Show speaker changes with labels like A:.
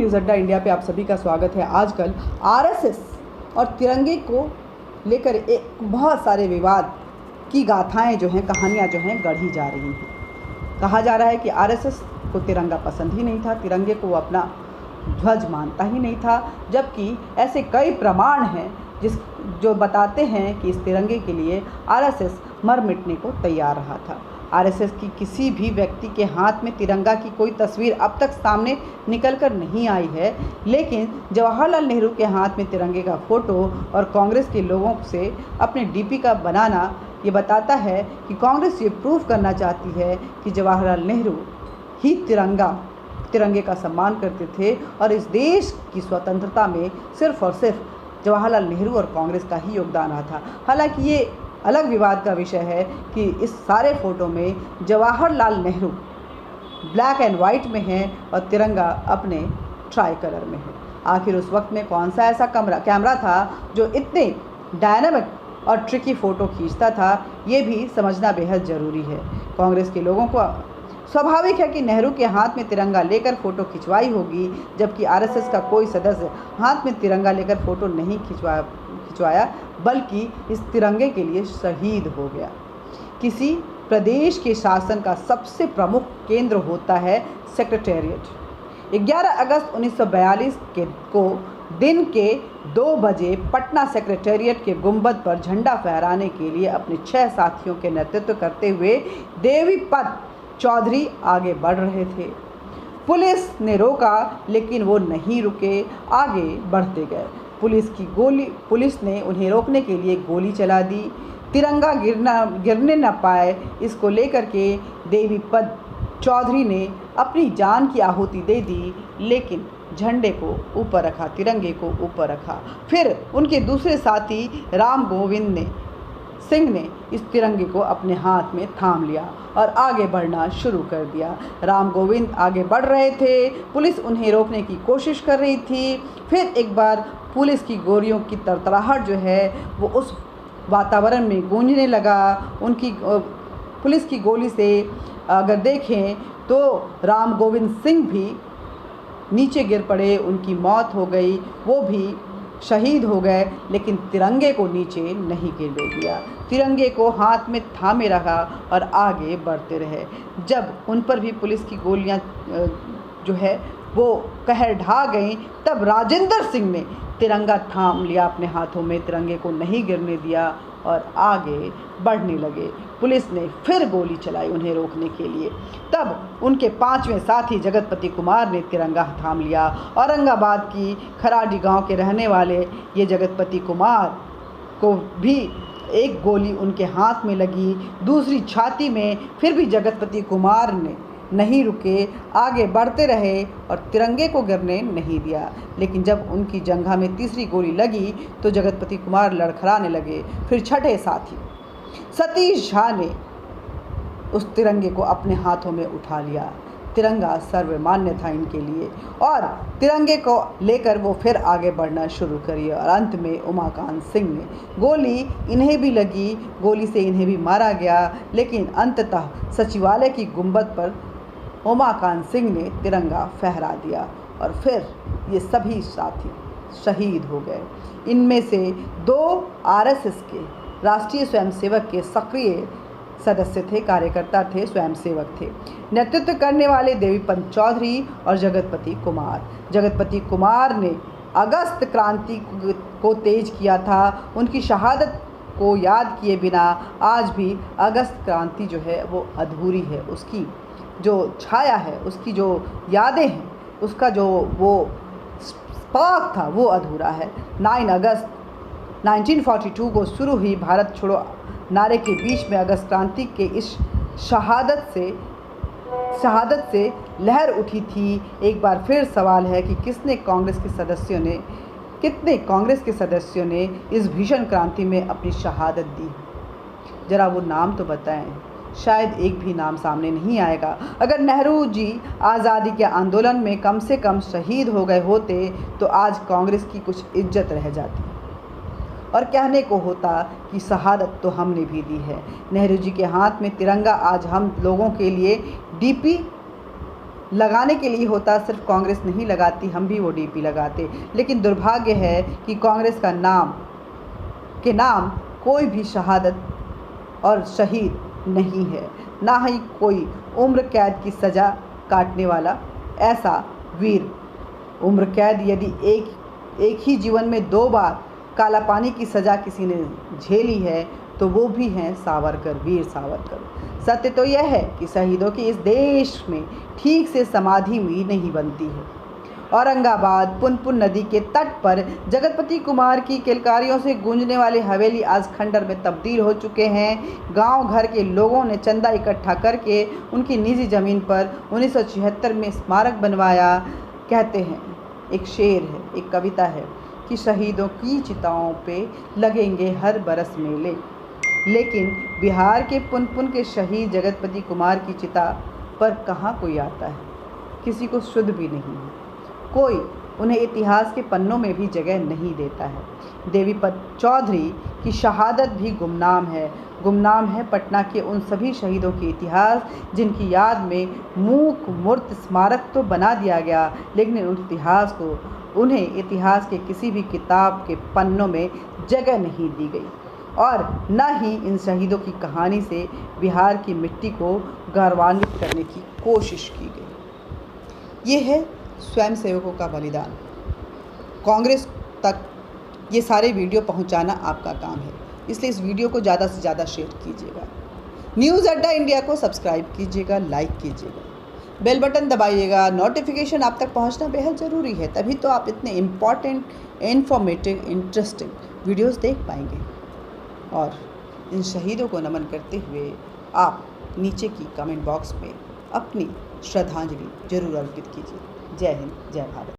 A: News अड्डा India पे आप सभी का स्वागत है। आजकल आरएसएस और तिरंगे को लेकर एक बहुत सारे विवाद की गाथाएं जो हैं, कहानियां जो हैं गढ़ी जा रही हैं। कहा जा रहा है कि आरएसएस को तिरंगा पसंद ही नहीं था, तिरंगे को वो अपना ध्वज मानता ही नहीं था, जबकि ऐसे कई प्रमाण हैं जो बताते हैं कि इस तिरंगे के लिए आरएसएस मर मिटने को तैयार रहा था। आरएसएस की किसी भी व्यक्ति के हाथ में तिरंगा की कोई तस्वीर अब तक सामने निकल कर नहीं आई है, लेकिन जवाहरलाल नेहरू के हाथ में तिरंगे का फ़ोटो और कांग्रेस के लोगों से अपने डीपी का बनाना ये बताता है कि कांग्रेस ये प्रूव करना चाहती है कि जवाहरलाल नेहरू ही तिरंगे का सम्मान करते थे और इस देश की स्वतंत्रता में सिर्फ और सिर्फ जवाहरलाल नेहरू और कांग्रेस का ही योगदान रहा था। हालांकि ये अलग विवाद का विषय है कि इस सारे फ़ोटो में Jawaharlal Nehru black and white में हैं और तिरंगा अपने ट्राई कलर में है। आखिर उस वक्त में कौन सा ऐसा कैमरा था जो इतने डायनामिक और ट्रिकी फ़ोटो खींचता था, ये भी समझना बेहद ज़रूरी है। कांग्रेस के लोगों को स्वाभाविक है कि नेहरू के हाथ में तिरंगा लेकर फ़ोटो खिंचवाई होगी, जबकि आरएसएस का कोई सदस्य हाथ में तिरंगा लेकर फ़ोटो नहीं खिंचवाया बल्कि इस तिरंगे के लिए शहीद हो गया। किसी प्रदेश के शासन का सबसे प्रमुख केंद्र होता है सेक्रेटेरिएट। 11 अगस्त 1942 को दिन के 2 बजे पटना सेक्रेटेरिएट के गुंबद पर झंडा फहराने के लिए अपने 6 साथियों के नेतृत्व करते हुए देवीपत चौधरी आगे बढ़ रहे थे। पुलिस ने रोका, लेकिन वो नहीं रुके, आगे बढ़ते गए। पुलिस ने उन्हें रोकने के लिए गोली चला दी। तिरंगा गिरने न पाए, इसको लेकर के देवीपत चौधरी ने अपनी जान की आहुति दे दी, लेकिन झंडे को ऊपर रखा, तिरंगे को ऊपर रखा। फिर उनके दूसरे साथी राम गोविंद सिंह ने इस तिरंगे को अपने हाथ में थाम लिया और आगे बढ़ना शुरू कर दिया। राम गोविंद आगे बढ़ रहे थे, पुलिस उन्हें रोकने की कोशिश कर रही थी। फिर एक बार पुलिस की गोलियों की तरतराहट जो है वो उस वातावरण में गूंजने लगा। पुलिस की गोली से अगर देखें तो राम गोविंद सिंह भी नीचे गिर पड़े, उनकी मौत हो गई, वो भी शहीद हो गए, लेकिन तिरंगे को नीचे नहीं गिरने दिया। तिरंगे को हाथ में थामे रखा और आगे बढ़ते रहे। जब उन पर भी पुलिस की गोलियां जो है वो कहर ढा गईं, तब राजेंद्र सिंह ने तिरंगा थाम लिया अपने हाथों में, तिरंगे को नहीं गिरने दिया और आगे बढ़ने लगे। पुलिस ने फिर गोली चलाई उन्हें रोकने के लिए। तब उनके 5वें साथी जगतपति कुमार ने तिरंगा थाम लिया। औरंगाबाद की खराडी गांव के रहने वाले ये जगतपति कुमार को भी एक गोली उनके हाथ में लगी, दूसरी छाती में। फिर भी जगतपति कुमार ने नहीं रुके, आगे बढ़ते रहे और तिरंगे को गिरने नहीं दिया। लेकिन जब उनकी जंघा में तीसरी गोली लगी तो जगतपति कुमार लड़खड़ाने लगे। फिर छठे साथी सतीश झा ने उस तिरंगे को अपने हाथों में उठा लिया। तिरंगा सर्वमान्य था इनके लिए और तिरंगे को लेकर वो फिर आगे बढ़ना शुरू करी। और अंत में उमाकांत सिंह ने गोली इन्हें भी लगी, गोली से इन्हें भी मारा गया, लेकिन अंततः सचिवालय की गुंबद पर उमाकांत सिंह ने तिरंगा फहरा दिया और फिर ये सभी साथी शहीद हो गए। इनमें से 2 आरएसएस के राष्ट्रीय स्वयंसेवक के सक्रिय सदस्य थे, कार्यकर्ता थे, स्वयंसेवक थे। नेतृत्व करने वाले देवीपत चौधरी और जगतपति कुमार ने अगस्त क्रांति को तेज किया था। उनकी शहादत को याद किए बिना आज भी अगस्त क्रांति जो है वो अधूरी है। उसकी जो छाया है, उसकी जो यादें हैं, उसका जो वो स्पार्क था वो अधूरा है। 9 अगस्त 1942 को शुरू हुई भारत छोड़ो नारे के बीच में अगस्त क्रांति के इस शहादत से लहर उठी थी। एक बार फिर सवाल है कि कितने कांग्रेस के सदस्यों ने इस भीषण क्रांति में अपनी शहादत दी? जरा वो नाम तो बताएं। शायद एक भी नाम सामने नहीं आएगा। अगर नेहरू जी आज़ादी के आंदोलन में कम से कम शहीद हो गए होते तो आज कांग्रेस की कुछ इज्जत रह जाती और कहने को होता कि शहादत तो हमने भी दी है। नेहरू जी के हाथ में तिरंगा आज हम लोगों के लिए डीपी लगाने के लिए होता, सिर्फ कांग्रेस नहीं लगाती, हम भी वो डीपी लगाते। लेकिन दुर्भाग्य है कि कांग्रेस का नाम कोई भी शहादत और शहीद नहीं है, ना ही कोई उम्र कैद की सज़ा काटने वाला ऐसा वीर। उम्र कैद यदि एक ही जीवन में 2 बार काला पानी की सज़ा किसी ने झेली है तो वो भी हैं सावरकर, वीर सावरकर। सत्य तो यह है कि शहीदों की इस देश में ठीक से समाधि भी नहीं बनती है। औरंगाबाद पुनपुन नदी के तट पर जगतपति कुमार की किलकारियों से गूंजने वाले हवेली आज खंडर में तब्दील हो चुके हैं। गांव घर के लोगों ने चंदा इकट्ठा करके उनकी निजी ज़मीन पर 1976 में स्मारक बनवाया। कहते हैं, एक शेर है, एक कविता है कि शहीदों की चिताओं पे लगेंगे हर बरस मेले, लेकिन बिहार के पुनपुन के शहीद जगतपति कुमार की चिता पर कहाँ कोई आता है, किसी को शुद्ध भी नहीं है। कोई उन्हें इतिहास के पन्नों में भी जगह नहीं देता है। देवीपत चौधरी की शहादत भी गुमनाम है पटना के उन सभी शहीदों के इतिहास जिनकी याद में मूक मूर्त स्मारक तो बना दिया गया, लेकिन उन्हें इतिहास के किसी भी किताब के पन्नों में जगह नहीं दी गई और न ही इन शहीदों की कहानी से बिहार की मिट्टी को गौरवान्वित करने की कोशिश की गई। ये है स्वयंसेवकों का बलिदान। कांग्रेस तक ये सारे वीडियो पहुंचाना आपका काम है, इसलिए इस वीडियो को ज़्यादा से ज़्यादा शेयर कीजिएगा। न्यूज़ अड्डा इंडिया को सब्सक्राइब कीजिएगा, लाइक कीजिएगा, बेल बटन दबाइएगा। नोटिफिकेशन आप तक पहुंचना बेहद ज़रूरी है, तभी तो आप इतने इम्पॉर्टेंट, इन्फॉर्मेटिव, इंटरेस्टिंग वीडियोस देख पाएंगे। और इन शहीदों को नमन करते हुए आप नीचे की कमेंट बॉक्स में अपनी श्रद्धांजलि जरूर अर्पित कीजिए। जय हिंद, जय भारत।